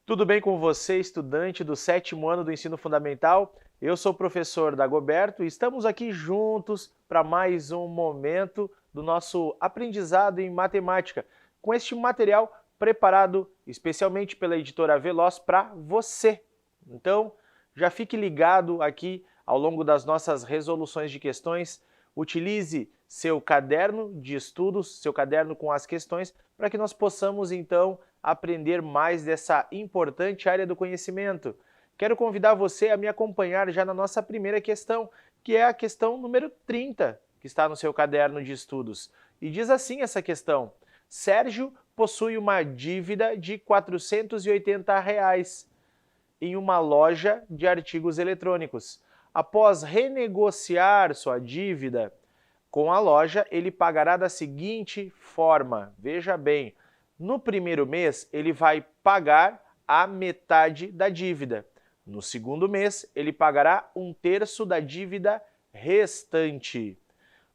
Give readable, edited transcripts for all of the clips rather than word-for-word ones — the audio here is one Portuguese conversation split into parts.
Tudo bem com você, estudante do 7º ano do ensino fundamental? Eu sou o professor Dagoberto e estamos aqui juntos para mais um momento do nosso aprendizado em matemática, com este material preparado especialmente pela editora Veloz para você. Então, já fique ligado aqui ao longo das nossas resoluções de questões. Utilize seu caderno de estudos, seu caderno com as questões, para que nós possamos então aprender mais dessa importante área do conhecimento. Quero convidar você a me acompanhar já na nossa primeira questão, que é a questão número 30, que está no seu caderno de estudos. E diz assim essa questão: Sérgio possui uma dívida de R$ 480 em uma loja de artigos eletrônicos. Após renegociar sua dívida com a loja, ele pagará da seguinte forma. Veja bem, no primeiro mês, ele vai pagar a metade da dívida. No segundo mês, ele pagará 1/3 da dívida restante.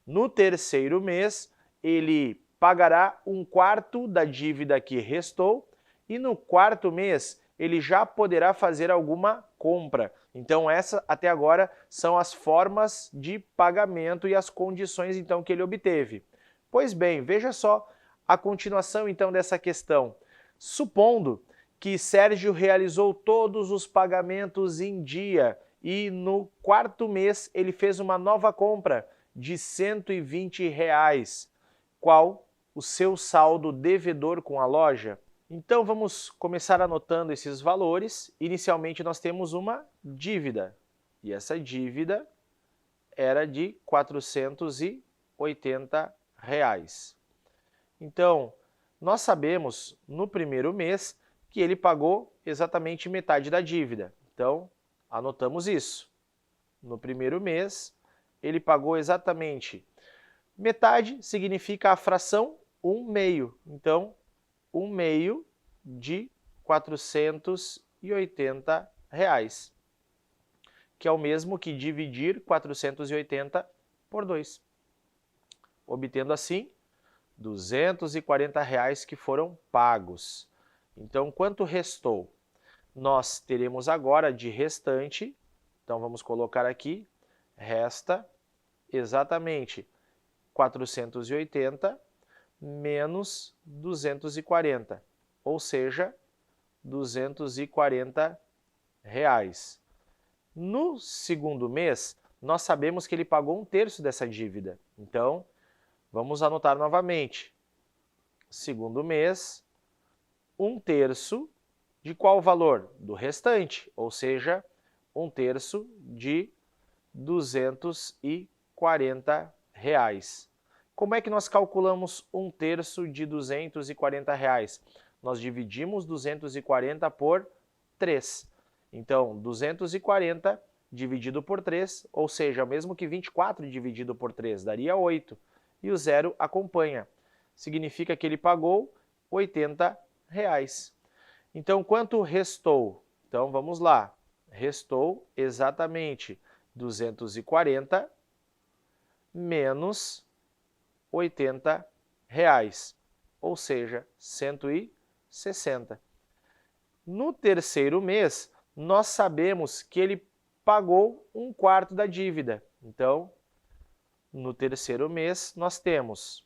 No terceiro mês, ele pagará 1/4 da dívida que restou. E no quarto mês, ele já poderá fazer alguma compra. Então, essa até agora são as formas de pagamento e as condições então que ele obteve. Pois bem, veja só a continuação então dessa questão. Supondo que Sérgio realizou todos os pagamentos em dia e no quarto mês ele fez uma nova compra de R$ 120. Qual o seu saldo devedor com a loja? Então vamos começar anotando esses valores. Inicialmente nós temos uma dívida, e essa dívida era de R$ 480. Então, nós sabemos no primeiro mês que ele pagou exatamente metade da dívida. Então, anotamos isso. No primeiro mês, ele pagou exatamente metade, significa a fração 1/2. Então, 1/2 de R$ 480, que é o mesmo que dividir 480 por 2, obtendo assim R$ 240 que foram pagos. Então, quanto restou? Nós teremos agora de restante, então vamos colocar aqui, resta exatamente 480 menos 240, ou seja, R$ 240. No segundo mês, nós sabemos que ele pagou 1/3 dessa dívida. Então, vamos anotar novamente. Segundo mês, 1/3 de qual valor? Do restante, ou seja, 1/3 de R$ 240. Como é que nós calculamos 1/3 de R$ 240? Nós dividimos 240 por 3. Então, 240 dividido por 3, ou seja, o mesmo que 24 dividido por 3, daria 8. E o zero acompanha. Significa que ele pagou R$ 80. Então, quanto restou? Então, vamos lá. Restou exatamente 240 menos R$ 80, ou seja, 160. No terceiro mês, nós sabemos que ele pagou 1/4 da dívida. Então, no terceiro mês, nós temos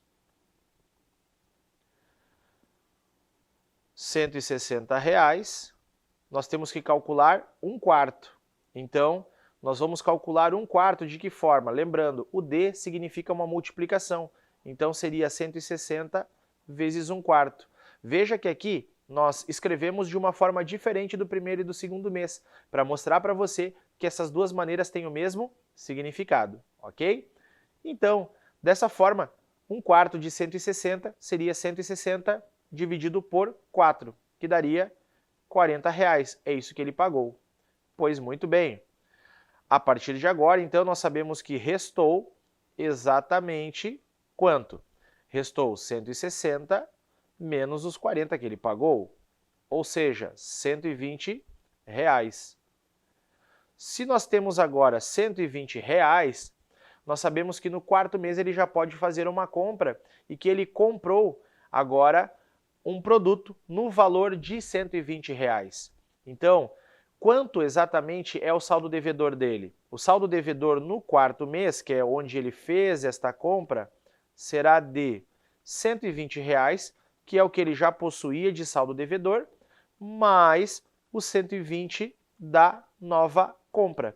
R$ 160, nós temos que calcular 1/4. Então, nós vamos calcular 1/4 de que forma? Lembrando, o D significa uma multiplicação, então seria 160 vezes 1/4. Veja que aqui nós escrevemos de uma forma diferente do primeiro e do segundo mês, para mostrar para você que essas duas maneiras têm o mesmo significado, ok? Então, dessa forma, 1/4 de 160 seria 160 dividido por 4, que daria R$ 40. É isso que ele pagou. Pois muito bem. A partir de agora, então, nós sabemos que restou exatamente quanto? Restou 160 menos os 40 que ele pagou, ou seja, R$ 120. Se nós temos agora R$ 120, nós sabemos que no quarto mês ele já pode fazer uma compra e que ele comprou agora um produto no valor de R$ 120. Então, quanto exatamente é o saldo devedor dele? O saldo devedor no quarto mês, que é onde ele fez esta compra, será de R$ 120, que é o que ele já possuía de saldo devedor, mais os 120 da nova compra.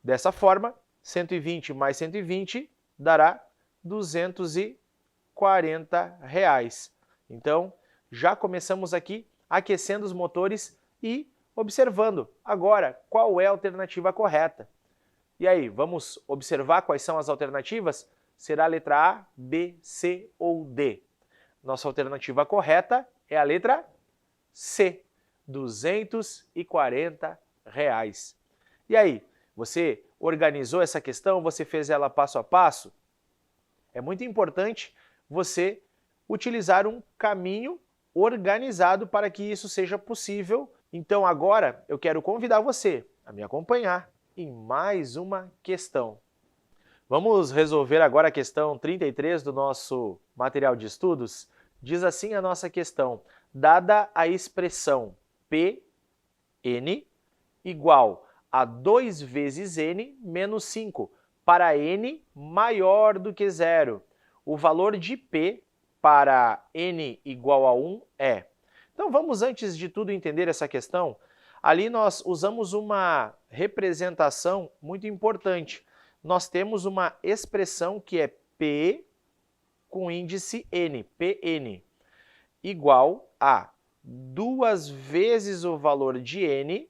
Dessa forma, 120 mais 120 dará R$ 240. Então, já começamos aqui aquecendo os motores e observando agora qual é a alternativa correta. E aí, vamos observar quais são as alternativas? Será a letra A, B, C ou D? Nossa alternativa correta é a letra C, R$ 240. E aí, você organizou essa questão? Você fez ela passo a passo? É muito importante você utilizar um caminho organizado para que isso seja possível. Então agora eu quero convidar você a me acompanhar em mais uma questão. Vamos resolver agora a questão 33 do nosso material de estudos? Diz assim a nossa questão: dada a expressão Pn igual a 2 vezes n menos 5 para n maior do que zero, o valor de P para n igual a 1 é. Então vamos antes de tudo entender essa questão. Ali nós usamos uma representação muito importante. Nós temos uma expressão que é P com índice n, Pn, igual a 2 vezes o valor de n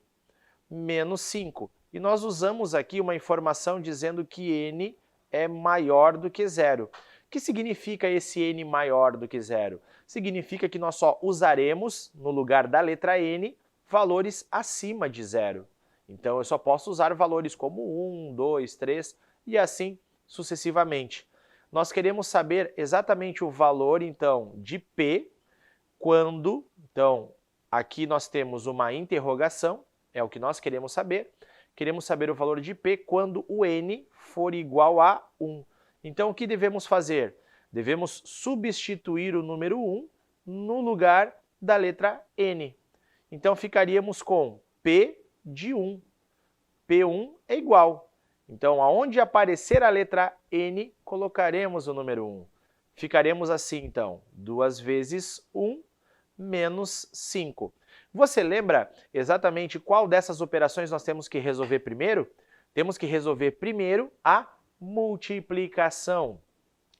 menos 5. E nós usamos aqui uma informação dizendo que n é maior do que zero. O que significa esse n maior do que zero? Significa que nós só usaremos, no lugar da letra n, valores acima de zero. Então eu só posso usar valores como 1, 2, 3 e assim sucessivamente. Nós queremos saber exatamente o valor, então, de P quando, então, aqui nós temos uma interrogação, é o que nós queremos saber. Queremos saber o valor de P quando o n for igual a 1. Então, o que devemos fazer? Devemos substituir o número 1 no lugar da letra n. Então, ficaríamos com P de 1. P1 é igual. Então, aonde aparecer a letra n, colocaremos o número 1. Ficaremos assim, então, 2 vezes 1 menos 5. Você lembra exatamente qual dessas operações nós temos que resolver primeiro? Temos que resolver primeiro a multiplicação.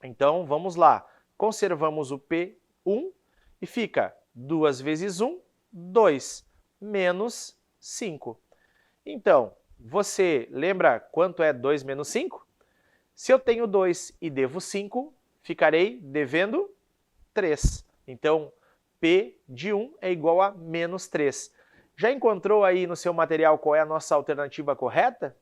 Então, vamos lá. Conservamos o P1 e fica 2 vezes 1, 2, menos 5. Então, você lembra quanto é 2 menos 5? Se eu tenho 2 e devo 5, ficarei devendo 3. Então, P de 1 é igual a menos 3. Já encontrou aí no seu material qual é a nossa alternativa correta?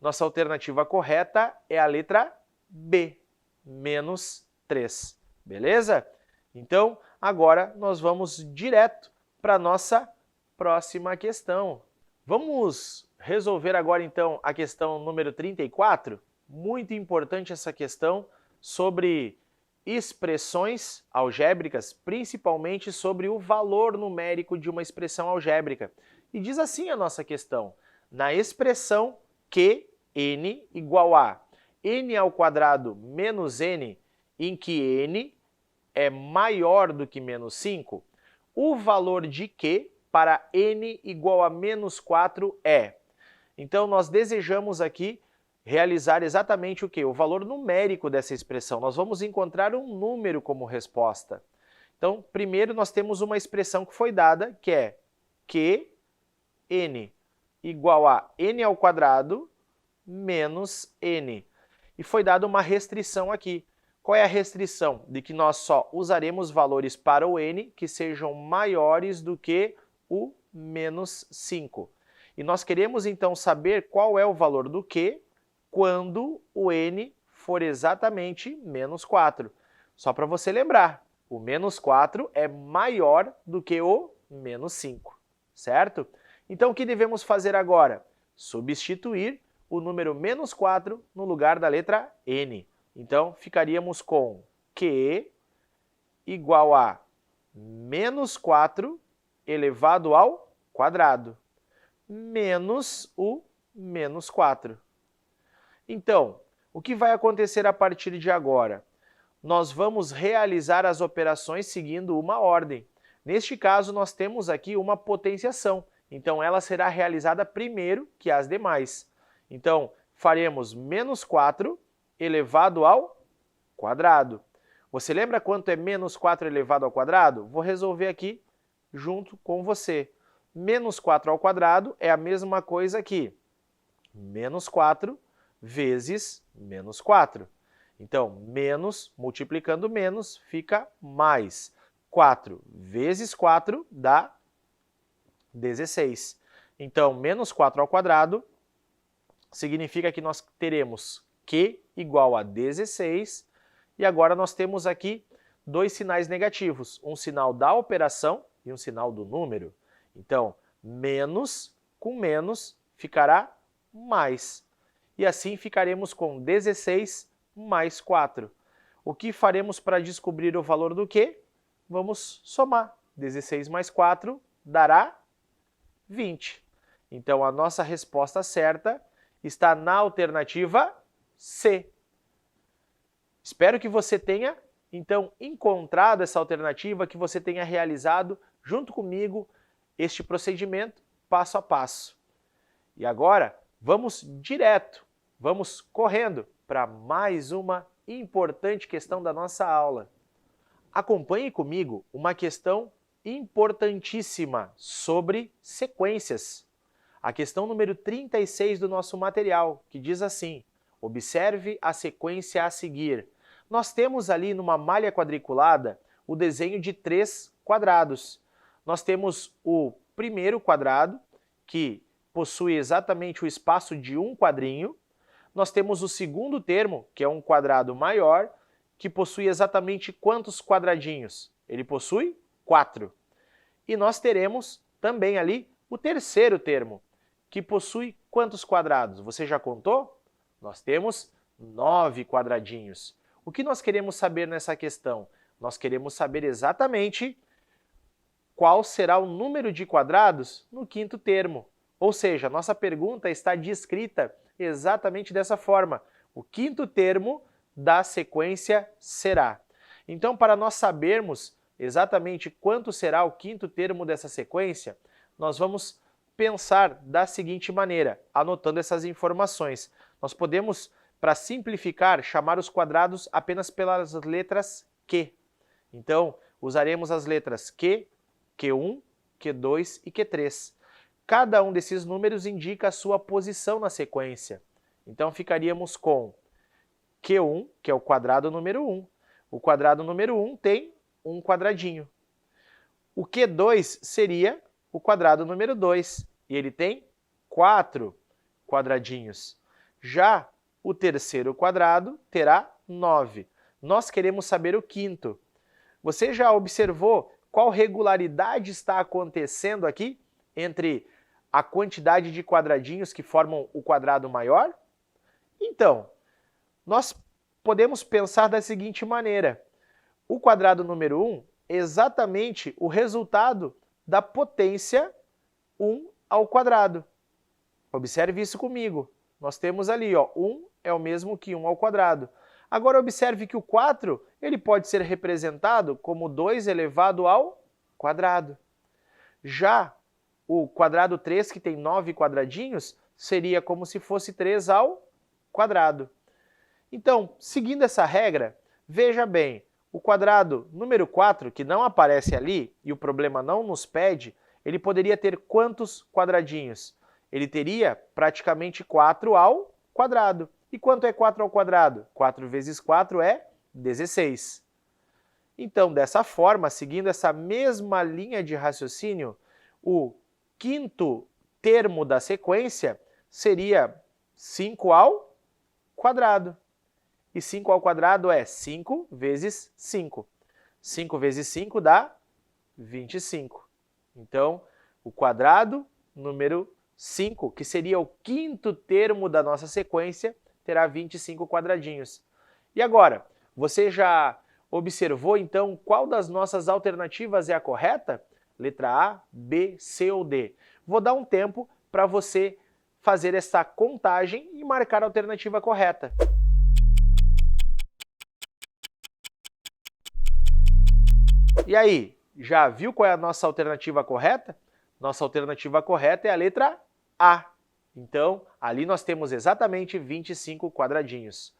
Nossa alternativa correta é a letra B, menos 3. Beleza? Então, agora nós vamos direto para a nossa próxima questão. Vamos resolver agora, então, a questão número 34? Muito importante essa questão sobre expressões algébricas, principalmente sobre o valor numérico de uma expressão algébrica. E diz assim a nossa questão: na expressão que n igual a n ao quadrado menos n, em que n é maior do que menos 5, o valor de q para n igual a menos 4 é. Então, nós desejamos aqui realizar exatamente o quê? O valor numérico dessa expressão. Nós vamos encontrar um número como resposta. Então, primeiro nós temos uma expressão que foi dada, que é que n igual a n ao quadrado menos n. E foi dada uma restrição aqui. Qual é a restrição? De que nós só usaremos valores para o n que sejam maiores do que o menos 5. E nós queremos então saber qual é o valor do q quando o n for exatamente menos 4. Só para você lembrar, o menos 4 é maior do que o menos 5, certo? Então, o que devemos fazer agora? Substituir o número menos 4 no lugar da letra n. Então, ficaríamos com q igual a menos 4 elevado ao quadrado, menos o menos 4. Então, o que vai acontecer a partir de agora? Nós vamos realizar as operações seguindo uma ordem. Neste caso, nós temos aqui uma potenciação, então ela será realizada primeiro que as demais. Então, faremos menos 4 elevado ao quadrado. Você lembra quanto é menos 4 elevado ao quadrado? Vou resolver aqui junto com você. Menos 4 ao quadrado é a mesma coisa que menos 4 vezes menos 4. Então, menos multiplicando menos fica mais. 4 vezes 4 dá 16. Então, menos 4 ao quadrado significa que nós teremos Q igual a 16, e agora nós temos aqui dois sinais negativos, um sinal da operação e um sinal do número. Então, menos com menos ficará mais. E assim ficaremos com 16 mais 4. O que faremos para descobrir o valor do Q? Vamos somar. 16 mais 4 dará 20. Então, a nossa resposta certa está na alternativa C. Espero que você tenha, então, encontrado essa alternativa, que você tenha realizado, junto comigo, este procedimento passo a passo. E agora, vamos direto, vamos correndo para mais uma importante questão da nossa aula. Acompanhe comigo uma questão importantíssima sobre sequências. A questão número 36 do nosso material, que diz assim: observe a sequência a seguir. Nós temos ali numa malha quadriculada o desenho de 3 quadrados. Nós temos o primeiro quadrado, que possui exatamente o espaço de um quadrinho. Nós temos o segundo termo, que é um quadrado maior, que possui exatamente quantos quadradinhos? Ele possui 4. E nós teremos também ali o terceiro termo, que possui quantos quadrados? Você já contou? Nós temos 9 quadradinhos. O que nós queremos saber nessa questão? Nós queremos saber exatamente qual será o número de quadrados no quinto termo. Ou seja, nossa pergunta está descrita exatamente dessa forma. O quinto termo da sequência será. Então, para nós sabermos exatamente quanto será o quinto termo dessa sequência, nós vamos pensar da seguinte maneira, anotando essas informações. Nós podemos, para simplificar, chamar os quadrados apenas pelas letras Q. Então, usaremos as letras Q, Q1, Q2 e Q3. Cada um desses números indica a sua posição na sequência. Então, ficaríamos com Q1, que é o quadrado número 1. O quadrado número 1 tem um quadradinho. O Q2 seria o quadrado número 2, e ele tem 4 quadradinhos. Já o terceiro quadrado terá 9. Nós queremos saber o quinto. Você já observou qual regularidade está acontecendo aqui entre a quantidade de quadradinhos que formam o quadrado maior? Então, nós podemos pensar da seguinte maneira: o quadrado número 1 é exatamente o resultado da potência 1 ao quadrado. Observe isso comigo. Nós temos ali, 1 é o mesmo que 1 ao quadrado. Agora observe que o 4 ele pode ser representado como 2 elevado ao quadrado. Já o quadrado 3, que tem 9 quadradinhos, seria como se fosse 3 ao quadrado. Então, seguindo essa regra, veja bem, o quadrado número 4, que não aparece ali, e o problema não nos pede, ele poderia ter quantos quadradinhos? Ele teria praticamente 4 ao quadrado. E quanto é 4 ao quadrado? 4 vezes 4 é 16. Então, dessa forma, seguindo essa mesma linha de raciocínio, o quinto termo da sequência seria 5 ao quadrado. E 5 ao quadrado é 5 vezes 5. 5 vezes 5 dá 25. Então, o quadrado número 5, que seria o quinto termo da nossa sequência, terá 25 quadradinhos. E agora, você já observou então qual das nossas alternativas é a correta? Letra A, B, C ou D. Vou dar um tempo para você fazer essa contagem e marcar a alternativa correta. E aí, já viu qual é a nossa alternativa correta? Nossa alternativa correta é a letra A. Então, ali nós temos exatamente 25 quadradinhos.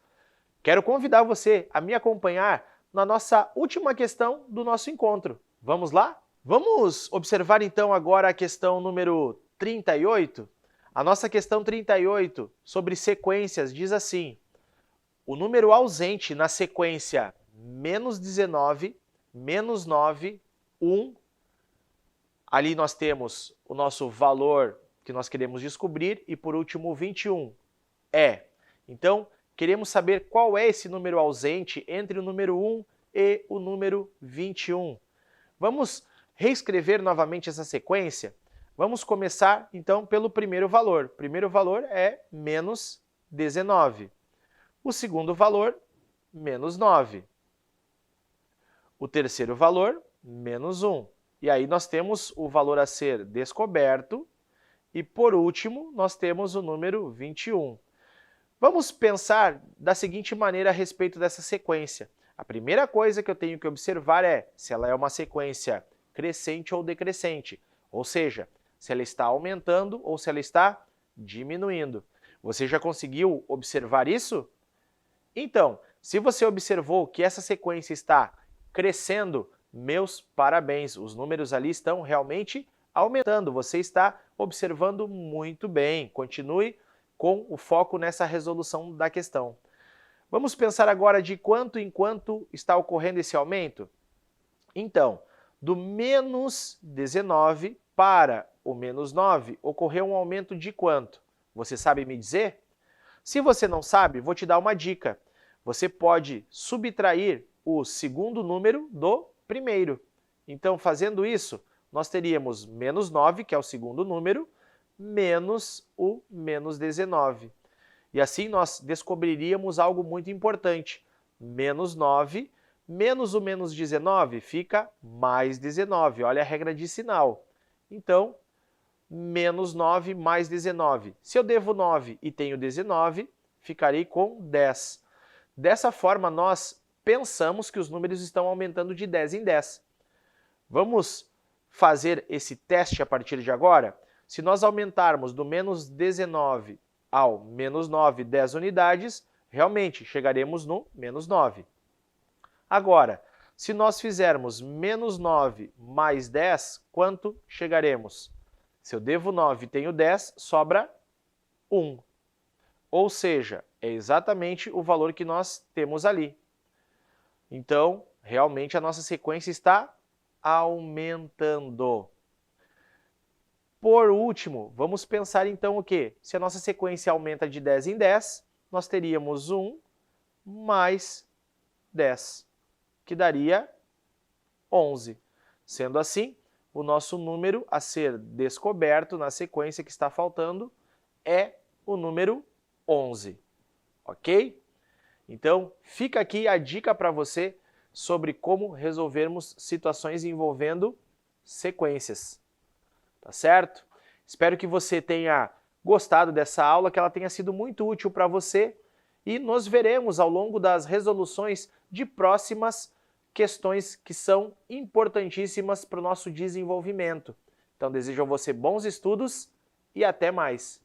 Quero convidar você a me acompanhar na nossa última questão do nosso encontro. Vamos lá? Vamos observar então agora a questão número 38? A nossa questão 38 sobre sequências diz assim: o número ausente na sequência menos 19, menos 9, 1, ali nós temos o nosso valor que nós queremos descobrir e por último 21 é. Então, queremos saber qual é esse número ausente entre o número 1 e o número 21. Vamos reescrever novamente essa sequência? Vamos começar, então, pelo primeiro valor. O primeiro valor é menos 19. O segundo valor, menos 9. O terceiro valor, menos 1. E aí nós temos o valor a ser descoberto. E, por último, nós temos o número 21. Vamos pensar da seguinte maneira a respeito dessa sequência. A primeira coisa que eu tenho que observar é se ela é uma sequência crescente ou decrescente, ou seja, se ela está aumentando ou se ela está diminuindo. Você já conseguiu observar isso? Então, se você observou que essa sequência está crescendo, meus parabéns, os números ali estão realmente aumentando, você está observando muito bem. Continue com o foco nessa resolução da questão. Vamos pensar agora de quanto em quanto está ocorrendo esse aumento? Então, do menos 19 para o menos 9, ocorreu um aumento de quanto? Você sabe me dizer? Se você não sabe, vou te dar uma dica. Você pode subtrair o segundo número do primeiro. Então, fazendo isso, nós teríamos menos 9, que é o segundo número, menos o menos 19. E assim nós descobriríamos algo muito importante. Menos 9, menos o menos 19 fica mais 19. Olha a regra de sinal. Então, menos 9 mais 19. Se eu devo 9 e tenho 19, ficarei com 10. Dessa forma, nós pensamos que os números estão aumentando de 10 em 10. Vamos fazer esse teste a partir de agora? Se nós aumentarmos do menos 19 ao menos 9, 10 unidades, realmente chegaremos no menos 9. Agora, se nós fizermos menos 9 mais 10, quanto chegaremos? Se eu devo 9 e tenho 10, sobra 1. Ou seja, é exatamente o valor que nós temos ali. Então, realmente a nossa sequência está aumentando. Por último, vamos pensar então o quê? Se a nossa sequência aumenta de 10 em 10, nós teríamos 1 mais 10, que daria 11. Sendo assim, o nosso número a ser descoberto na sequência que está faltando é o número 11, ok? Então, fica aqui a dica para você sobre como resolvermos situações envolvendo sequências. Tá certo? Espero que você tenha gostado dessa aula, que ela tenha sido muito útil para você e nos veremos ao longo das resoluções de próximas questões que são importantíssimas para o nosso desenvolvimento. Então, desejo a você bons estudos e até mais!